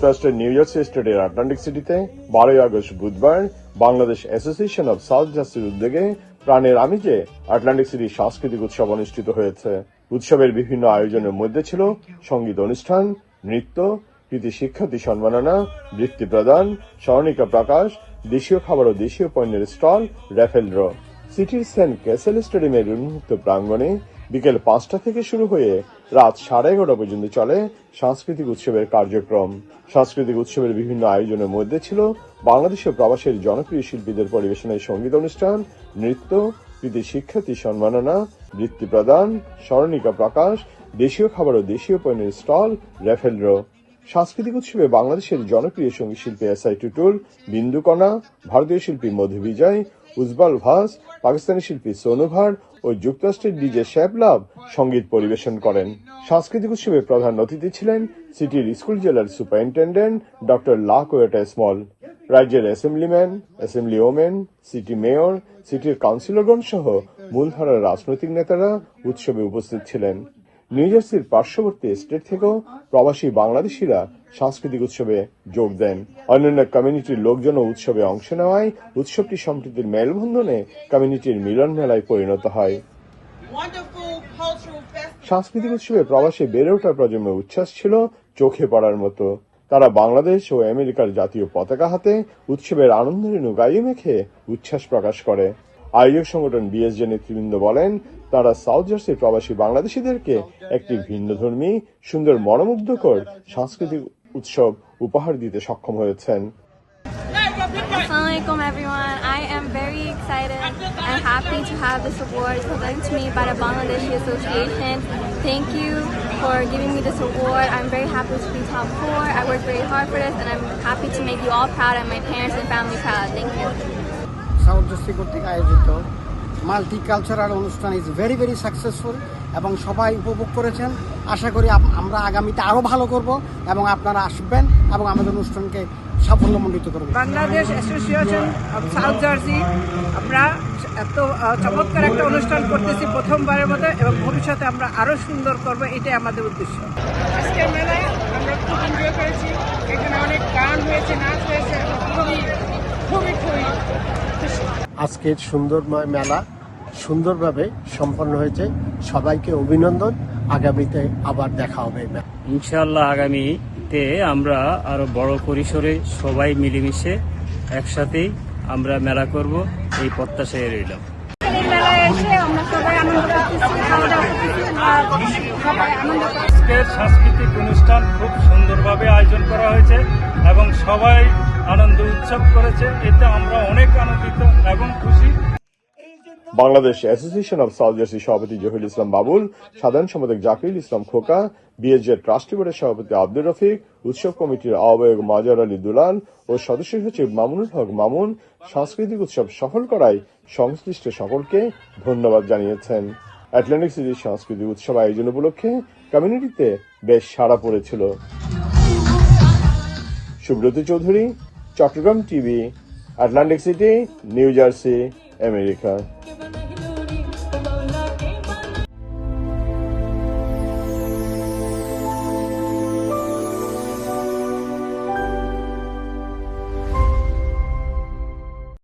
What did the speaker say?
যুক্তরাষ্ট্রের new York স্টেটের Atlantic সিটিতে 12 আগস্ট বুধবার বাংলাদেশ অ্যাসোসিয়েশন অব সাউথ জার্সির উদ্যোগে প্রাণের আমেজে আটলান্টিক সিটির সাংস্কৃতিক উৎসব অনুষ্ঠিত হয়েছে। উৎসবের বিভিন্ন আয়োজনের মধ্যে ছিল সঙ্গীত অনুষ্ঠান, নৃত্য, কৃতি শিক্ষার্থী সম্মাননা, বৃত্তি প্রদান, স্মরণিকা প্রকাশ, দেশীয় খাবার ও দেশীয় পণ্যের স্টল, র্যাফেল ড্র। সিটির সেন্ট ক্যাসেল স্টেডিয়ামের উন্মুক্ত প্রাঙ্গণে বিকেল 5টা থেকে শুরু হয়ে রাত 11:30 পর্যন্ত চলে সাংস্কৃতিক উৎসবের কার্যক্রম। সাংস্কৃতিক উৎসবের বিভিন্ন আয়োজনের মধ্যে ছিল বাংলাদেশ ও প্রবাসের জনপ্রিয় শিল্পীদের পরিবেশনায় সঙ্গীত অনুষ্ঠান, নৃত্য, কৃতি শিক্ষার্থী সম্মাননা, বৃত্তি প্রদান, স্মরণিকা প্রকাশ, দেশীয় খাবার ও দেশীয় পণ্যের স্টল, র্যাফেল ড্র। সাংস্কৃতিক উৎসবে বাংলাদেশের জনপ্রিয় সঙ্গীত শিল্পী এসআই টুটুল, বিন্দুকণা, ভারতীয় শিল্পী মধু বিজয়, উজ্জ্বল ভাস, পাকিস্তানি শিল্পী সোনু ভাট ও যুক্তরাষ্ট্রের ডিজে শ্যাবলাভ সঙ্গীত পরিবেশন করেন। সাংস্কৃতিক উৎসবে প্রধান অতিথি ছিলেন সিটির স্কুল জেলার সুপারিনটেন্ডেন্ট ডক্টর লা কোয়েটা স্মল। রাজ্যের assemblyman, assembly women, city mayor, সিটির কাউন্সিলরগণ সহ মূলধারার রাজনৈতিক নেতারা উৎসবে উপস্থিত ছিলেন। নিউ জার্সির পার্শ্ববর্তী স্টেট থেকেও প্রবাসী বাংলাদেশিরা সাংস্কৃতিক উৎসবে যোগ দেন। অন্যান্য কমিউনিটির লোকজন উৎসবে অংশ নেওয়ায় উৎসবটি সম্প্রীতির মেলবন্ধনে কমিউনিটির মিলন মেলায় পরিণত হয়। সাংস্কৃতিক উৎসবে প্রবাসে বেড়ে ওঠা প্রজন্মের উচ্ছ্বাস ছিল চোখে পড়ার মতো। তারা বাংলাদেশ ও আমেরিকার জাতীয় পতাকা হাতে উৎসবের আনন্দরেণু গায়ে মেখে উচ্ছ্বাস প্রকাশ করে। আয়োজক সংগঠন বিএসজে নেতৃবৃন্দ বলেন, তারা সাউথ জার্সির প্রবাসী বাংলাদেশিদেরকে একটি ভিন্নধর্মী, সুন্দর, মনোমুগ্ধকর সাংস্কৃতিক উৎসব উপহার দিতে সক্ষম হয়েছেন। Assalamualaikum everyone. I am very excited and happy to have this award presented to me by the Bangladeshi Association. Thank you for giving me this award. I'm very happy to be top 4. I worked very hard for this and I'm happy to make you all proud and my parents and family proud. Thank you. South jersey কর্তৃক আয়োজিত multicultural অনুষ্ঠান is very very successful এবং সবাই উপভোগ করেছেন। আশা করি আমরা আগামীতে আরও ভালো করব এবং আপনারা আসবেন এবং আমাদের অনুষ্ঠানকে সাফল্যমণ্ডিত করবেন। Bangladesh association of south jersey আমরা এত চমৎকার একটা অনুষ্ঠান করতেছি প্রথমবারের মতো এবং ভবিষ্যতে আমরা আরও সুন্দর করব, এটাই আমাদের উদ্দেশ্য। আজকের মেলায় আমরা খুব এনজয় করেছি, এখানে অনেক গান হয়েছে, নাচ হয়েছে, খুবই খুবই খুবই আজকের সুন্দরময় মেলা সুন্দরভাবে সম্পন্ন হয়েছে। সবাইকে অভিনন্দন। আগামীতে আবার দেখা হবে। ইনশাআল্লাহ আগামীতে আমরা আরো বড় পরিসরে সবাই মিলেমিশে একসাথেই আমরা মেলা করব, এই প্রত্যাশায় রইলাম। আজকের সাংস্কৃতিক অনুষ্ঠান খুব সুন্দরভাবে আয়োজন করা হয়েছে এবং সবাই আনন্দ উৎসব করেছে, এতে আমরা অনেক আনন্দিত এবং খুশি। Bangladesh association of south jersey সভাপতি জহিরুল ইসলাম বাবুল, সাধারণ সম্পাদক জাকিরুল ইসলাম খোকা, বিএসজে ট্রাস্টি বোর্ডের সভাপতি আব্দুর রফিক, উৎসব কমিটির আহ্বায়ক মাজহার আলী দুলাল ও সদস্য সচিব মামুনুল হক মামুন সাংস্কৃতিক উৎসব সফল করায় সংশ্লিষ্ট সকলকে ধন্যবাদ জানিয়েছেন। আটলান্টিক সিটির সাংস্কৃতিক উৎসব আয়োজন উপলক্ষে কমিউনিটিতে বেশ সাড়া পড়েছিল। Subrata Chowdhury, Chittagong TV, Atlantic City, New Jersey, America.